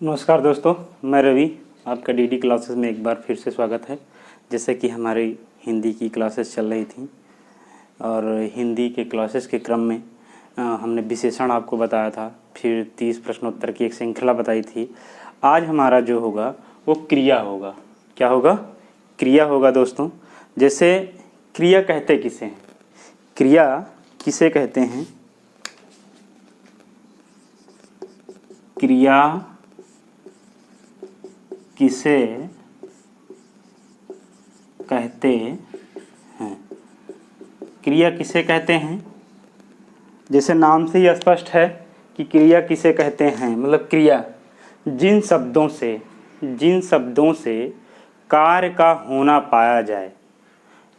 नमस्कार दोस्तों, मैं रवि। आपका डीडी क्लासेस में एक बार फिर से स्वागत है। जैसे कि हमारी हिंदी की क्लासेस चल रही थी और हिंदी के क्लासेस के क्रम में हमने विशेषण आपको बताया था, फिर 30 प्रश्नोत्तर की एक श्रृंखला बताई थी। आज हमारा जो होगा वो क्रिया होगा। क्या होगा? क्रिया होगा दोस्तों। जैसे क्रिया कहते किसे हैं? क्रिया किसे कहते हैं? क्रिया किसे कहते हैं? क्रिया किसे कहते हैं? जैसे नाम से ही स्पष्ट है कि क्रिया किसे कहते हैं। मतलब क्रिया जिन शब्दों से कार्य का होना पाया जाए,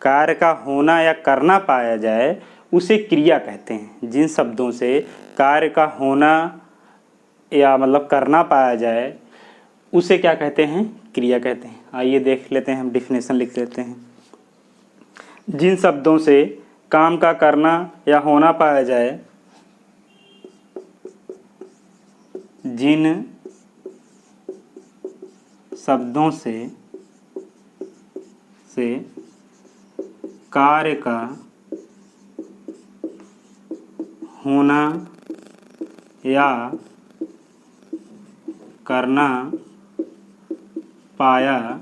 कार्य का होना या करना पाया जाए, उसे क्रिया कहते हैं। जिन शब्दों से कार्य का होना या मतलब करना पाया जाए, उसे क्या कहते हैं? क्रिया कहते हैं। आइए देख लेते हैं, हम डिफिनेशन लिख लेते हैं। जिन शब्दों से काम का करना या होना पाया जाए, जिन शब्दों से कार्य का होना या करना पाया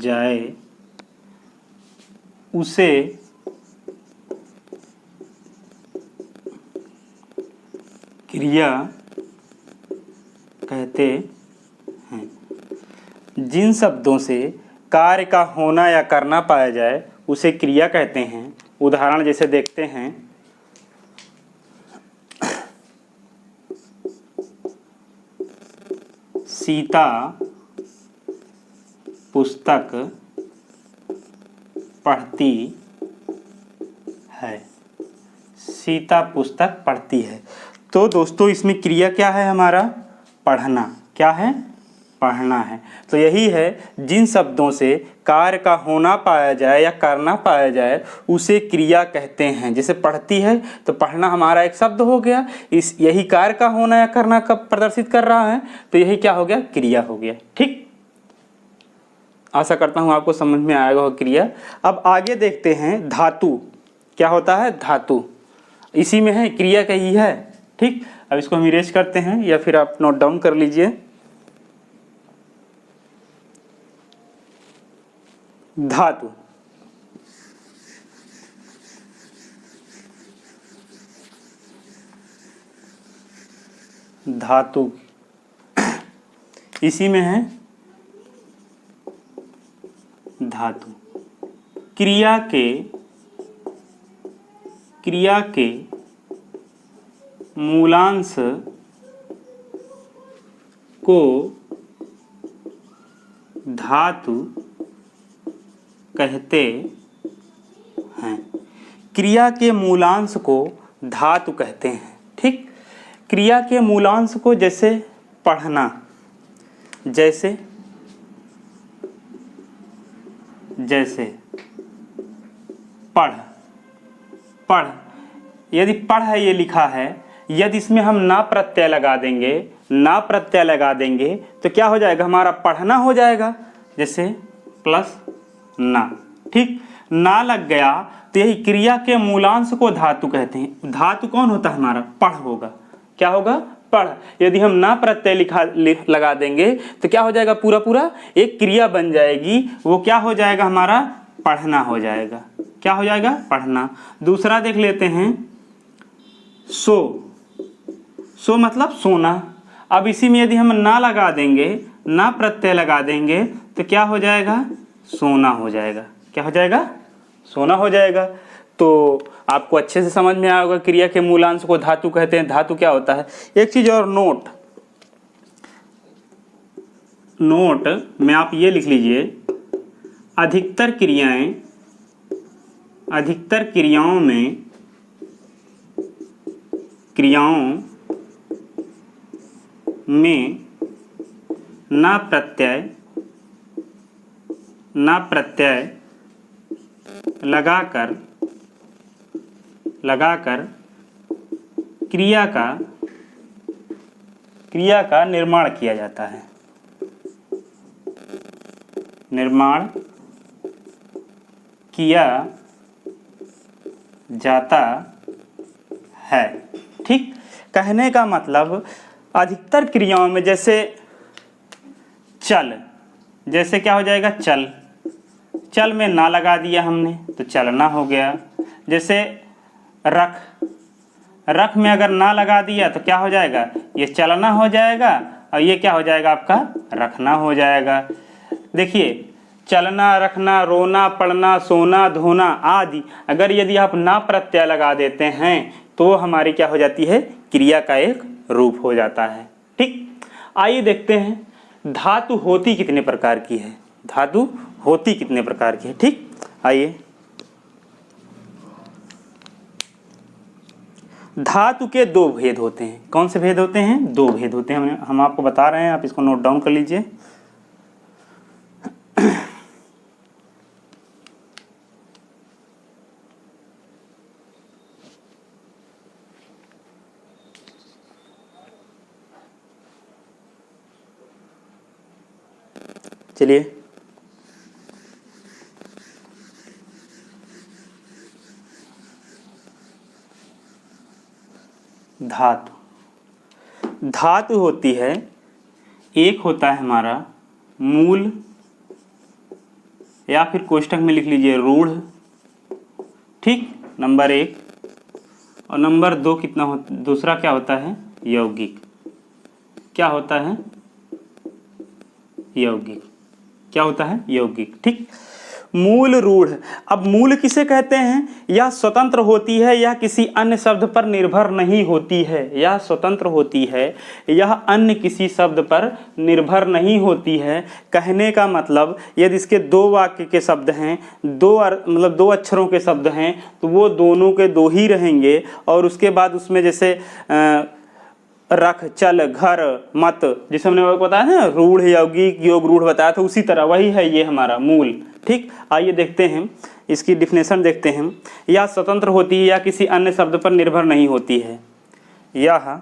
जाए, उसे क्रिया कहते हैं। जिन शब्दों से कार्य का होना या करना पाया जाए, उसे क्रिया कहते हैं। उदाहरण जैसे देखते हैं, सीता पुस्तक पढ़ती है। सीता पुस्तक पढ़ती है। तो दोस्तों इसमें क्रिया क्या है हमारा? पढ़ना। क्या है? पढ़ना है। तो यही है, जिन शब्दों से कार्य का होना पाया जाए या करना पाया जाए, उसे क्रिया कहते हैं। जैसे पढ़ती है तो पढ़ना हमारा एक शब्द हो गया, इस यही कार्य का होना या करना का प्रदर्शित कर रहा है, तो यही क्या हो गया? क्रिया हो गया। ठीक, आशा करता हूँ आपको समझ में आएगा वो क्रिया। अब आगे देखते हैं, धातु क्या होता है? धातु इसी में है, क्रिया का ही है। ठीक, अब इसको हम इरेज करते हैं या फिर आप नोट डाउन कर लीजिए। धातु धातु इसी में है धातु। क्रिया के मूलांश को धातु कहते हैं। क्रिया के मूलांश को धातु कहते हैं। ठीक, क्रिया के मूलांश को जैसे पढ़ना, जैसे पढ़। यदि पढ़ है ये लिखा है, यदि इसमें हम ना प्रत्यय लगा देंगे तो क्या हो जाएगा? हमारा पढ़ना हो जाएगा। जैसे प्लस ना। ठीक, ना लग गया तो यही क्रिया के मूलांश को धातु कहते हैं। धातु कौन होता है? हमारा पढ़ होगा। क्या होगा? पढ़। यदि हम ना प्रत्यय लगा देंगे तो क्या हो जाएगा? पूरा एक क्रिया बन जाएगी। वो क्या हो जाएगा? हमारा पढ़ना हो जाएगा। क्या हो जाएगा? पढ़ना। दूसरा देख लेते हैं, सो मतलब सोना। अब इसी में यदि हम ना लगा देंगे, ना प्रत्यय लगा देंगे तो क्या हो जाएगा? सोना हो जाएगा। क्या हो जाएगा? सोना हो जाएगा। तो आपको अच्छे से समझ में आया होगा, क्रिया के मूलांश को धातु कहते हैं। धातु क्या होता है? एक चीज और नोट में आप ये लिख लीजिए, अधिकतर क्रियाओं में ना प्रत्यय लगाकर क्रिया का क्रिया का निर्माण किया जाता है, निर्माण किया जाता है। ठीक, कहने का मतलब अधिकतर क्रियाओं में जैसे चल, जैसे क्या हो जाएगा चल, चल में ना लगा दिया हमने तो चलना हो गया। जैसे रख, रख में अगर ना लगा दिया तो क्या हो जाएगा, ये चलना हो जाएगा और ये क्या हो जाएगा आपका रखना हो जाएगा। देखिए चलना, रखना, रोना, पढ़ना, सोना, धोना आदि अगर यदि आप ना प्रत्यय लगा देते हैं तो हमारी क्या हो जाती है, क्रिया का एक रूप हो जाता है। ठीक, आइए देखते हैं धातु होती कितने प्रकार की है, धातु होती कितने प्रकार की है। ठीक, आइए धातु के दो भेद होते हैं। कौन से भेद होते हैं, दो भेद होते हैं, हम आपको बता रहे हैं, आप इसको नोट डाउन कर लीजिए। चलिए धातु, धातु होती है, एक होता है हमारा मूल या फिर कोष्ठक में लिख लीजिए रूढ़। ठीक, नंबर एक, और नंबर दो कितना हो, दूसरा क्या होता है यौगिक। क्या होता है यौगिक, क्या होता है यौगिक। ठीक, मूल रूढ़, अब मूल किसे कहते हैं, यह स्वतंत्र होती है, यह किसी अन्य शब्द पर निर्भर नहीं होती है, यह स्वतंत्र होती है, यह अन्य किसी शब्द पर निर्भर नहीं होती है। कहने का मतलब यदि इसके दो वाक्य के शब्द हैं, मतलब दो अक्षरों के शब्द हैं तो वो दोनों के दो ही रहेंगे, और उसके बाद उसमें जैसे रख, चल, घर, मत, जिसे हमने बताया ना रूढ़, यौगिक, योग रूढ़ बताया था, उसी तरह वही है ये हमारा मूल। ठीक, आइए देखते हैं इसकी डिफिनेशन देखते हैं। यह स्वतंत्र होती है या किसी अन्य शब्द पर निर्भर नहीं होती है। यह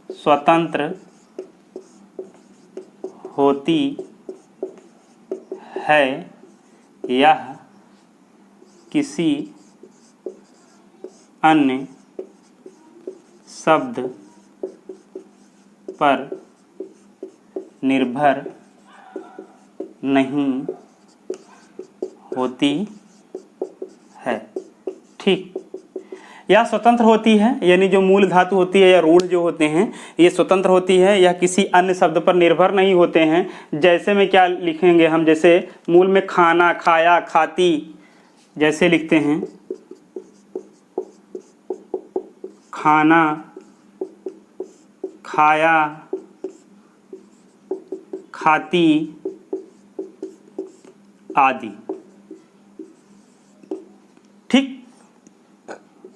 स्वतंत्र होती है, यह किसी अन्य शब्द पर निर्भर नहीं होती है। ठीक, यह स्वतंत्र होती है, यानी जो मूल धातु होती है या रूढ़ जो होते हैं ये स्वतंत्र होती है, यह किसी अन्य शब्द पर निर्भर नहीं होते हैं। जैसे में क्या लिखेंगे हम, जैसे मूल में खाना, खाया, खाती, जैसे लिखते हैं खाना, खाया, खाती आदि। ठीक,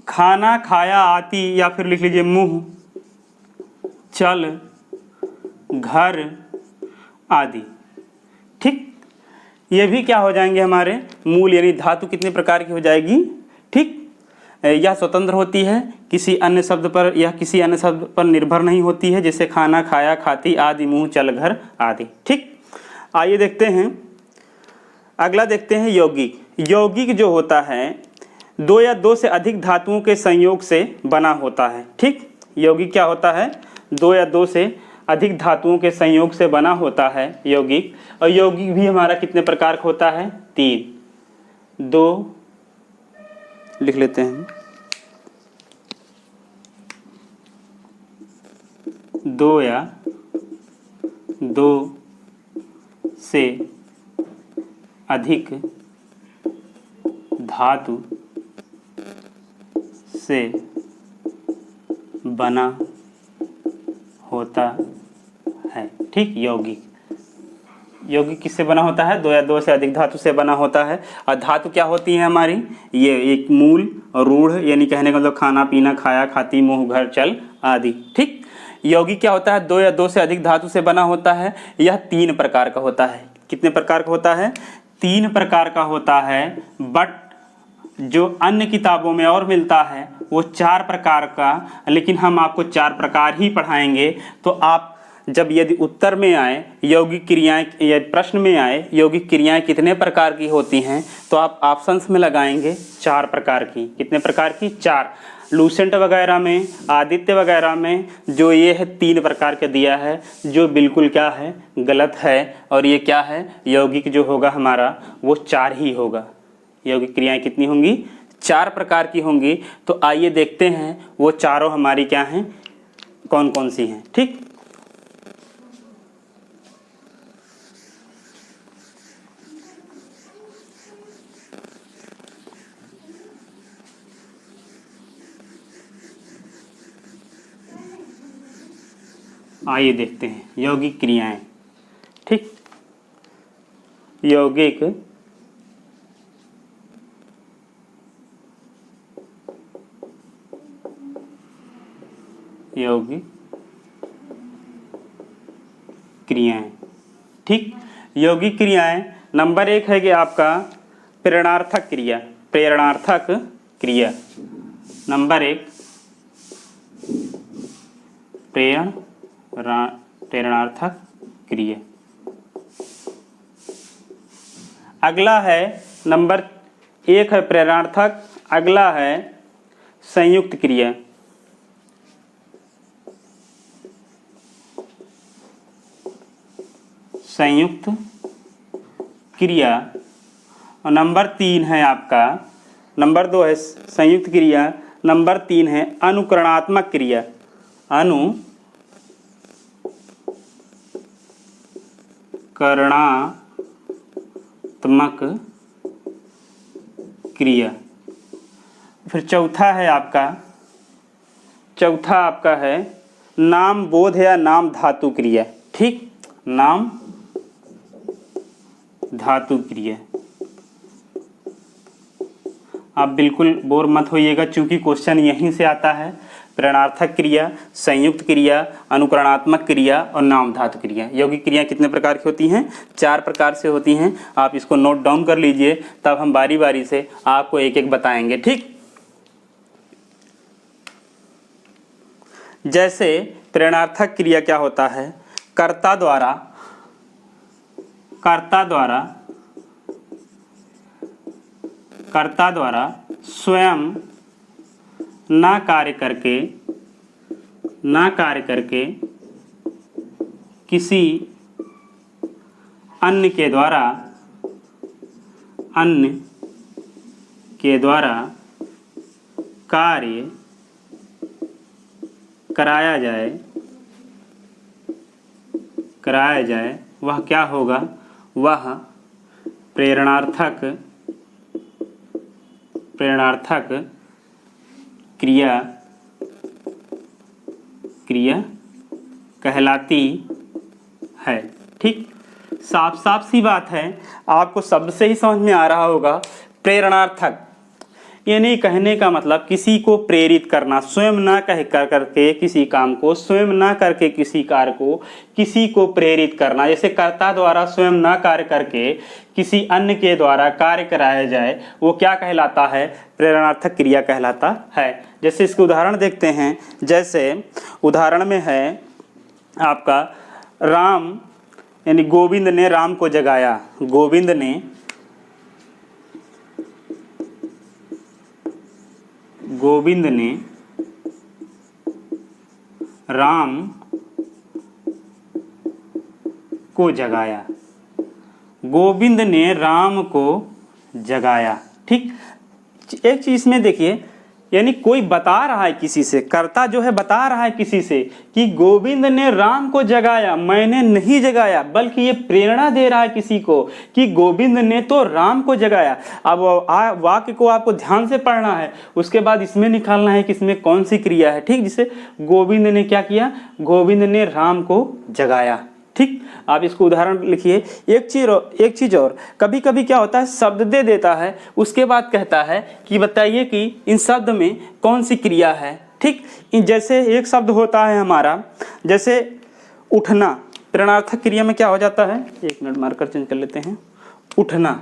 खाना, खाया, आती, या फिर लिख लीजिए मुंह, चल, घर आदि। ठीक, ये भी क्या हो जाएंगे हमारे मूल, यानी धातु कितने प्रकार की हो जाएगी। ठीक, यह स्वतंत्र होती है, किसी अन्य शब्द पर, यह किसी अन्य शब्द पर निर्भर नहीं होती है, जैसे खाना, खाया, खाती आदि, मुंह, चल, घर आदि। ठीक, आइए देखते हैं अगला, देखते हैं यौगिक। यौगिक जो होता है दो या दो से अधिक धातुओं के संयोग से बना होता है। ठीक, यौगिक क्या होता है, दो या दो से अधिक धातुओं के संयोग से बना होता है यौगिक। और यौगिक भी हमारा कितने प्रकार का होता है, तीन, दो लिख लेते हैं, दो या दो से अधिक धातु से बना होता है। ठीक, यौगिक, यौगिक किससे बना होता है, दो या दो से अधिक धातु से बना होता है। और धातु क्या होती है हमारी, ये एक मूल और रूढ़, यानी कहने का मतलब खाना, पीना, खाया, खाती, मुंह, घर, चल आदि। ठीक, यौगिक क्या होता है, दो या दो से अधिक धातु से बना होता है। यह तीन प्रकार का होता है। कितने प्रकार का होता है, तीन प्रकार का होता है, बट जो अन्य किताबों में और मिलता है वो 4 प्रकार का, लेकिन हम आपको 4 प्रकार ही पढ़ाएंगे। तो आप जब यदि उत्तर में आए यौगिक क्रियाएं या प्रश्न में आए यौगिक क्रियाएं कितने प्रकार की होती हैं, तो आप ऑप्शंस में लगाएंगे 4 प्रकार की। कितने प्रकार की? 4। लूसेंट वगैरह में, आदित्य वगैरह में जो ये है 3 प्रकार का दिया है, जो बिल्कुल क्या है, गलत है। और ये क्या है, यौगिक जो होगा हमारा वो 4 ही होगा। यौगिक क्रियाएं कितनी होंगी? 4 प्रकार की होंगी। तो आइए देखते हैं वो चारों हमारी क्या हैं, कौन कौन सी हैं। ठीक, आइए देखते हैं यौगिक क्रियाएं। ठीक, यौगिक क्रियाएं। ठीक, यौगिक क्रियाएं नंबर 1 है कि आपका प्रेरणार्थक क्रिया। प्रेरणार्थक क्रिया नंबर 1 प्रेरणार्थक क्रिया। अगला है नंबर 1 है प्रेरणार्थक, अगला है संयुक्त क्रिया। संयुक्त क्रिया। और नंबर 3 है आपका, नंबर 2 है संयुक्त क्रिया, नंबर 3 है अनुकरणात्मक क्रिया। अनुकरणात्मक क्रिया। फिर चौथा है आपका, है नाम बोध या नाम धातु क्रिया। ठीक, नाम धातु क्रिया। आप बिल्कुल बोर मत होइएगा, चूंकि क्वेश्चन यहीं से आता है। प्रेरणार्थक क्रिया, संयुक्त क्रिया, अनुकरणात्मक क्रिया और नाम धातु क्रिया। यौगिक क्रिया कितने प्रकार की होती हैं? 4 प्रकार से होती हैं। आप इसको नोट डाउन कर लीजिए, तब हम बारी बारी से आपको एक एक बताएंगे। ठीक, जैसे प्रेरणार्थक क्रिया क्या होता है? कर्ता द्वारा स्वयं ना कार्य करके किसी अन्य के द्वारा कार्य कराया जाए वह क्या होगा? वह प्रेरणार्थक क्रिया कहलाती है। ठीक, साफ साफ सी बात है, आपको शब्द से ही समझ में आ रहा होगा। प्रेरणार्थक यानी कहने का मतलब किसी को प्रेरित करना, स्वयं ना कह करके किसी काम को, स्वयं ना करके किसी कार्य को किसी को प्रेरित करना। जैसे कर्ता द्वारा स्वयं ना कार्य करके किसी अन्य के द्वारा कार्य कराया जाए, वो क्या कहलाता है? प्रेरणार्थक क्रिया कहलाता है। जैसे इसके उदाहरण देखते हैं। जैसे उदाहरण में है आपका राम यानी गोविंद ने राम को जगाया। गोविंद ने राम को जगाया। गोविंद ने राम को जगाया। ठीक, एक चीज में देखिए, यानी कोई बता रहा है किसी से, कर्ता जो है बता रहा है किसी से कि गोविंद ने राम को जगाया, मैंने नहीं जगाया, बल्कि ये प्रेरणा दे रहा है किसी को कि गोविंद ने तो राम को जगाया। अब वाक्य को आपको ध्यान से पढ़ना है, उसके बाद इसमें निकालना है कि इसमें कौन सी क्रिया है। ठीक, जिसे गोविंद ने क्या किया? गोविंद ने राम को जगाया। ठीक, आप इसको उदाहरण लिखिए। एक चीज और कभी कभी क्या होता है, शब्द दे देता है, उसके बाद कहता है कि बताइए कि इन शब्द में कौन सी क्रिया है। ठीक, जैसे एक शब्द होता है हमारा, जैसे उठना। प्रेरणार्थक क्रिया में क्या हो जाता है? एक मिनट, मार्कर चेंज कर लेते हैं। उठना,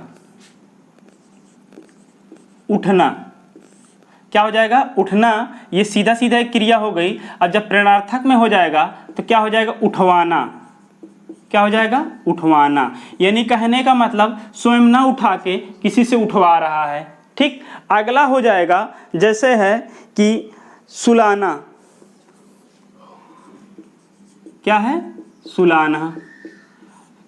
उठना। क्या हो जाएगा? उठना। ये सीधा सीधा एक क्रिया हो गई। अब जब प्रेरणार्थक में हो जाएगा तो क्या हो जाएगा? उठवाना। क्या हो जाएगा? उठवाना। यानी कहने का मतलब स्वयं ना उठा के किसी से उठवा रहा है। ठीक। अगला हो जाएगा जैसे है कि सुलाना। क्या है? सुलाना।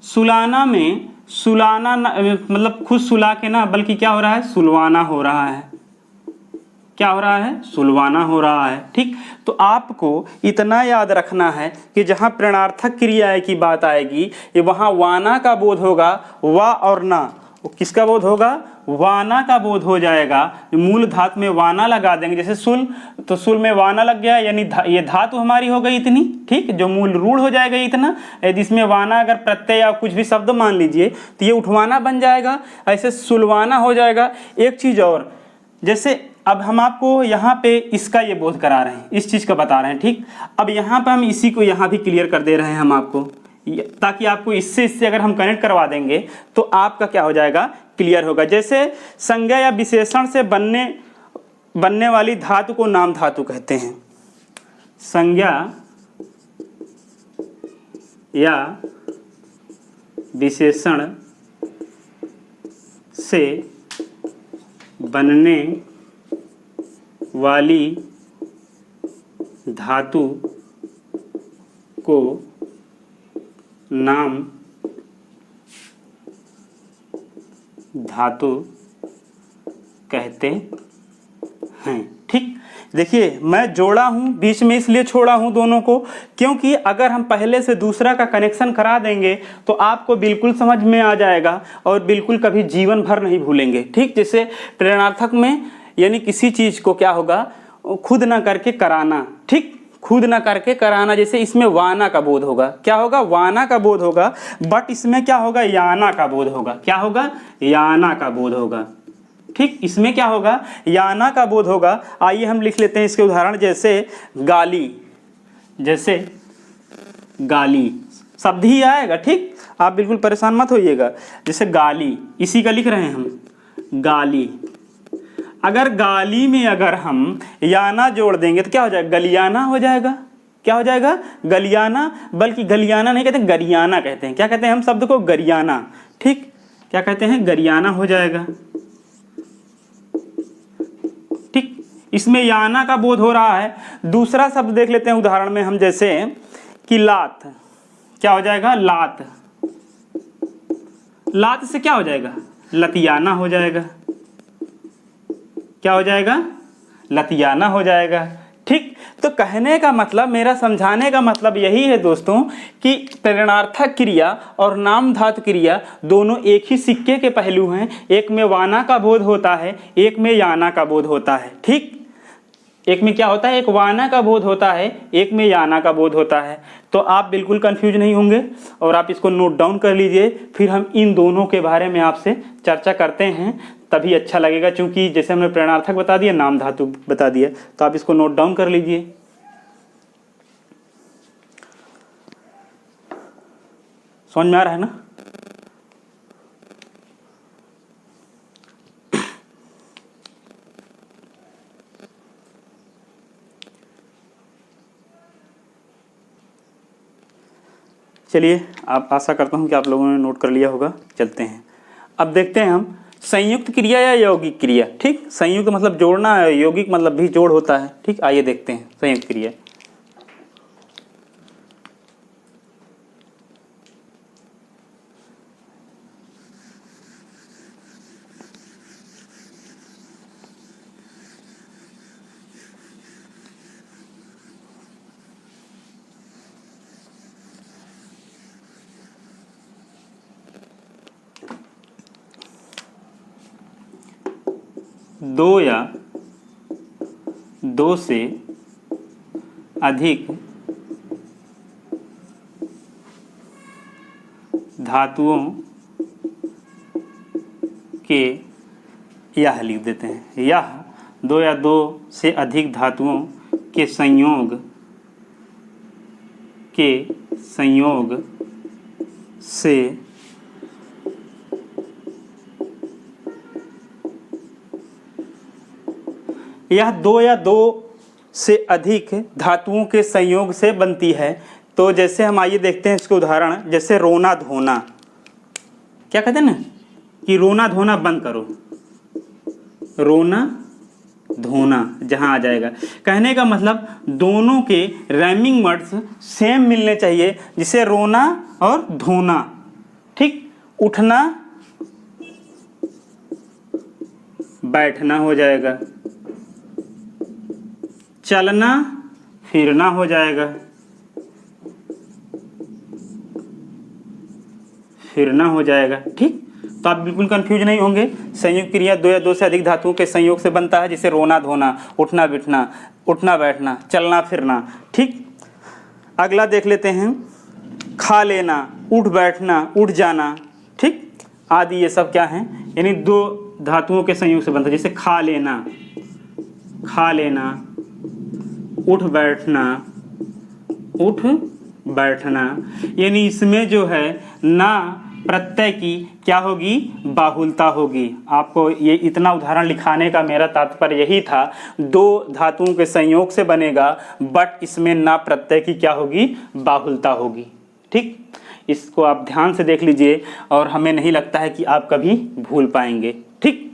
सुलाना में सुलाना मतलब खुद सुला के ना, बल्कि क्या हो रहा है? सुलवाना हो रहा है। क्या हो रहा है? सुलवाना हो रहा है। ठीक। तो आपको इतना याद रखना है कि जहाँ प्रेरणार्थक क्रिया की बात आएगी ये वहाँ वाना का बोध होगा। वा और ना, किसका बोध होगा? वाना का बोध हो जाएगा। मूल धातु में वाना लगा देंगे, जैसे सुल, तो सुल में वाना लग गया, यानी ये धातु हमारी हो गई इतनी। ठीक। जो मूल रूढ़ हो जाएगा इतना। यदि इसमें वाना अगर प्रत्यय या कुछ भी शब्द मान लीजिए तो ये उठवाना बन जाएगा। ऐसे सुलवाना हो जाएगा। एक चीज और, जैसे अब हम आपको यहाँ पे इसका ये बोध करा रहे हैं, इस चीज का बता रहे हैं। ठीक। अब यहाँ पे हम इसी को यहाँ भी क्लियर कर दे रहे हैं हम आपको, ताकि आपको इससे अगर हम कनेक्ट करवा देंगे तो आपका क्या हो जाएगा? क्लियर होगा। जैसे संज्ञा या विशेषण से बनने वाली धातु को नाम धातु कहते हैं। संज्ञा या विशेषण से बनने वाली धातु को नाम धातु कहते हैं। ठीक। देखिए मैं जोड़ा हूँ बीच में, इसलिए छोड़ा हूँ दोनों को, क्योंकि अगर हम पहले से दूसरा का कनेक्शन करा देंगे तो आपको बिल्कुल समझ में आ जाएगा और बिल्कुल कभी जीवन भर नहीं भूलेंगे। ठीक। जैसे प्रेरणार्थक में यानी किसी चीज को क्या होगा? खुद ना करके कराना। ठीक। खुद ना करके कराना। जैसे इसमें वाना का बोध होगा। क्या होगा? वाना का बोध होगा। बट इसमें क्या होगा? याना का बोध होगा। क्या होगा? याना का बोध होगा। ठीक। इसमें क्या होगा? याना का बोध होगा। आइए हम लिख लेते हैं इसके उदाहरण। जैसे गाली, जैसे गाली शब्द ही आएगा। ठीक। आप बिल्कुल परेशान मत होइएगा। जैसे गाली, इसी का लिख रहे हैं हम, गाली। अगर गाली में अगर हम याना जोड़ देंगे तो क्या हो जाएगा? गलियाना हो जाएगा। क्या हो जाएगा? गलियाना। बल्कि गलियाना नहीं कहते, गरियाना कहते हैं। क्या कहते हैं हम शब्द को? गरियाना। ठीक। क्या कहते हैं? गरियाना हो जाएगा। ठीक। इसमें याना का बोध हो रहा है। दूसरा शब्द देख लेते हैं उदाहरण में हम, जैसे कि लात। क्या हो जाएगा? लात। लात से क्या हो जाएगा? लतियाना हो जाएगा। क्या हो जाएगा? लतियाना हो जाएगा। ठीक। तो कहने का मतलब, मेरा समझाने का मतलब यही है दोस्तों कि प्रेरणार्थक क्रिया और नाम धातु क्रिया दोनों एक ही सिक्के के पहलू हैं। एक में वाना का बोध होता है, एक में याना का बोध होता है। ठीक। एक में क्या होता है? एक वाना का बोध होता है, एक में याना का बोध होता है। तो आप बिल्कुल कंफ्यूज नहीं होंगे और आप इसको नोट डाउन कर लीजिए। फिर हम इन दोनों के बारे में आपसे चर्चा करते हैं, तभी अच्छा लगेगा। क्योंकि जैसे हमने प्रेरणार्थक बता दिया, नाम धातु बता दिया, तो आप इसको नोट डाउन कर लीजिए। समझ में आ रहा है ना? चलिए, आप आशा करता हूँ कि आप लोगों ने नोट कर लिया होगा। चलते हैं, अब देखते हैं हम संयुक्त क्रिया या यौगिक क्रिया। ठीक। संयुक्त मतलब जोड़ना है, यौगिक मतलब भी जोड़ होता है। ठीक। आइए देखते हैं संयुक्त क्रिया। दो या दो से अधिक धातुओं के, यह लिख देते हैं, यह दो या दो से अधिक धातुओं के संयोग से यह दो या दो से अधिक धातुओं के संयोग से बनती है। तो जैसे हम आइए देखते हैं इसके उदाहरण, जैसे रोना धोना, क्या कहते हैं ना कि रोना धोना बंद करो, रोना धोना जहां आ जाएगा। कहने का मतलब दोनों के राइमिंग वर्ड्स सेम मिलने चाहिए, जिसे रोना और धोना, ठीक। उठना बैठना हो जाएगा, चलना फिरना हो जाएगा, फिरना हो जाएगा, ठीक। तो आप बिल्कुल कंफ्यूज नहीं होंगे। संयुक्त क्रिया दो या दो से अधिक धातुओं के संयोग से बनता है, जैसे रोना धोना, उठना बैठना, उठना बैठना, चलना फिरना, ठीक। अगला देख लेते हैं, खा लेना, उठ बैठना, उठ जाना, ठीक आदि, ये सब क्या हैं, यानी दो धातुओं के संयोग से बनता है। जैसे खा लेना, खा लेना, उठ बैठना, उठ बैठना, यानी इसमें जो है ना प्रत्यय की क्या होगी, बाहुलता होगी। आपको ये इतना उदाहरण लिखाने का मेरा तात्पर्य यही था, दो धातुओं के संयोग से बनेगा, बट इसमें ना प्रत्यय की क्या होगी, बाहुलता होगी, ठीक। इसको आप ध्यान से देख लीजिए और हमें नहीं लगता है कि आप कभी भूल पाएंगे, ठीक।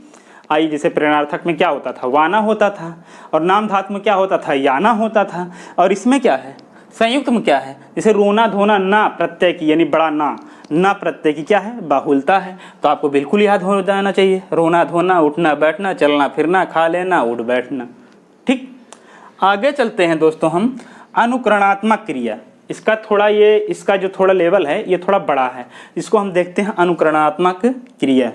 आइए, जैसे प्रेरणार्थक में क्या होता था, वाना होता था, और नाम धातु में क्या होता था, याना होता था, और इसमें क्या है, संयुक्त में क्या है, जैसे रोना धोना, ना प्रत्यय की यानी बड़ा ना प्रत्यय की क्या है, बाहुलता है। तो आपको बिल्कुल याद हो जाना चाहिए, रोना धोना, उठना बैठना, चलना फिरना, खा लेना, उठ बैठना, ठीक। आगे चलते हैं दोस्तों हम, अनुकरणात्मक क्रिया। इसका थोड़ा इसका जो थोड़ा लेवल है ये थोड़ा बड़ा है, इसको हम देखते हैं अनुकरणात्मक क्रिया।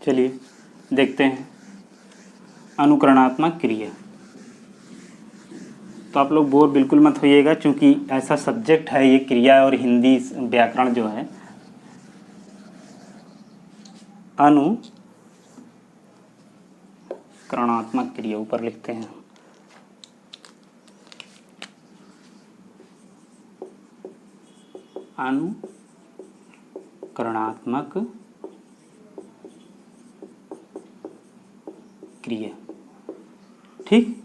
चलिए देखते हैं अनुकरणात्मक क्रिया। तो आप लोग बोर बिल्कुल मत होइएगा, क्योंकि ऐसा सब्जेक्ट है ये क्रिया और हिंदी व्याकरण जो है। अनुकरणात्मक क्रिया ऊपर लिखते हैं, अनुकरणात्मक क्रिया, ठीक।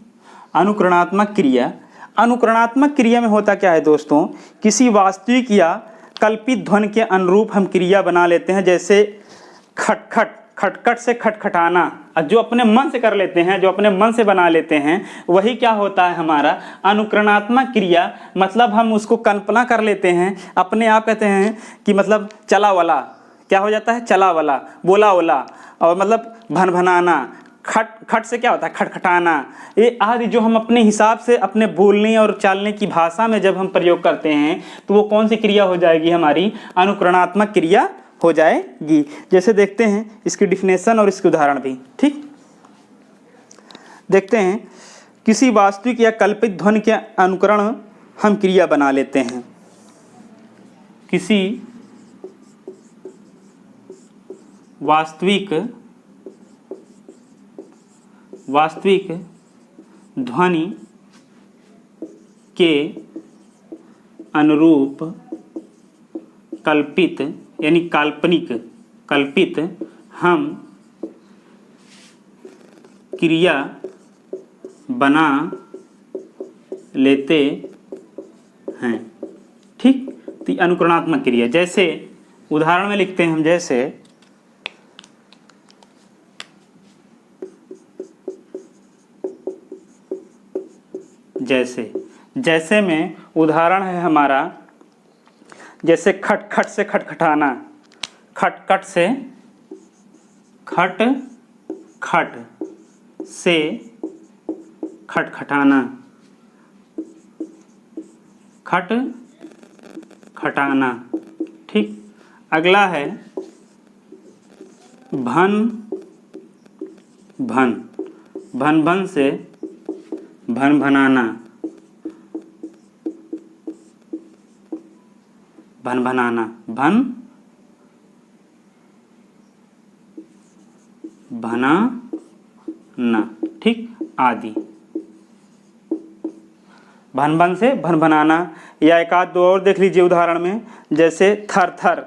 अनुकरणात्मक क्रिया, अनुकरणात्मक क्रिया में होता क्या है दोस्तों, किसी वास्तविक या कल्पित ध्वनि के अनुरूप हम क्रिया बना लेते हैं। जैसे खटखट, खटखट से खटखटाना, जो अपने मन से कर लेते हैं, जो अपने मन से बना लेते हैं, वही क्या होता है हमारा अनुकरणात्मक क्रिया। मतलब हम उसको कल्पना कर लेते हैं अपने आप, कहते हैं कि मतलब चला वाला क्या हो जाता है, चला वाला, बोला वाला, और मतलब भनभनाना, खट खट से क्या होता है, खटखटाना, ये आदि जो हम अपने हिसाब से अपने बोलने और चालने की भाषा में जब हम प्रयोग करते हैं, तो वो कौन सी क्रिया हो जाएगी, हमारी अनुकरणात्मक क्रिया हो जाएगी। जैसे देखते हैं इसकी डिफिनेशन और इसके उदाहरण भी, ठीक। देखते हैं, किसी वास्तविक या कल्पित ध्वनि के अनुकरण हम क्रिया बना लेते हैं। किसी वास्तविक ध्वनि के अनुरूप कल्पित यानी काल्पनिक, कल्पित हम क्रिया बना लेते हैं, ठीक। तो अनुकरणात्मक क्रिया, जैसे उदाहरण में लिखते हैं हम, जैसे में उदाहरण है हमारा, जैसे खटखट से खटखटाना, खटखट से खट से खटखटाना, खटाना, ठीक। अगला है भन से भनभनाना, भनाना, ठीक आदि। भन भन से भन भनाना। या एक आध दो और देख लीजिए उदाहरण में, जैसे थर थर,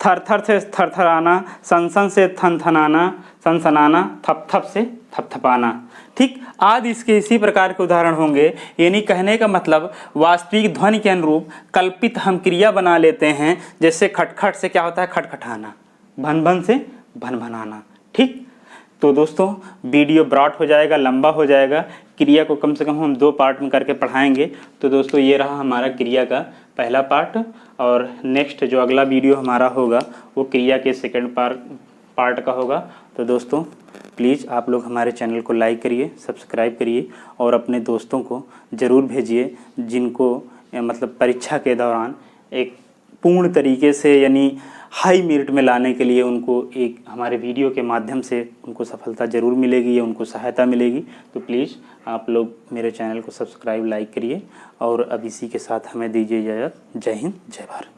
थर थर से थरथराना, सन सन से थन थनाना, सन सनाना, थप थप से थपथपाना। ठीक, आदि इसके इसी प्रकार के उदाहरण होंगे। यानी कहने का मतलब वास्तविक ध्वनि के अनुरूप कल्पित हम क्रिया बना लेते हैं। जैसे खटखट से क्या होता है, खटखटाना, भन भन से भन भनाना। ठीक, तो दोस्तों वीडियो ब्रॉड हो जाएगा, लंबा हो जाएगा। क्रिया को कम से कम हम 2 पार्ट में करके पढ़ाएंगे। तो दोस्तों ये रहा हमारा क्रिया का पहला पार्ट, और नेक्स्ट जो अगला वीडियो हमारा होगा वो क्रिया के सेकंड पार्ट का होगा। तो दोस्तों प्लीज़ आप लोग हमारे चैनल को लाइक करिए, सब्सक्राइब करिए और अपने दोस्तों को ज़रूर भेजिए जिनको मतलब परीक्षा के दौरान एक पूर्ण तरीके से यानी हाई मेरिट में लाने के लिए उनको एक हमारे वीडियो के माध्यम से उनको सफलता ज़रूर मिलेगी या उनको सहायता मिलेगी। तो प्लीज़ आप लोग मेरे चैनल को सब्सक्राइब लाइक करिए और अब इसी के साथ हमें दीजिए इजाज़त। जय हिंद, जय भारत।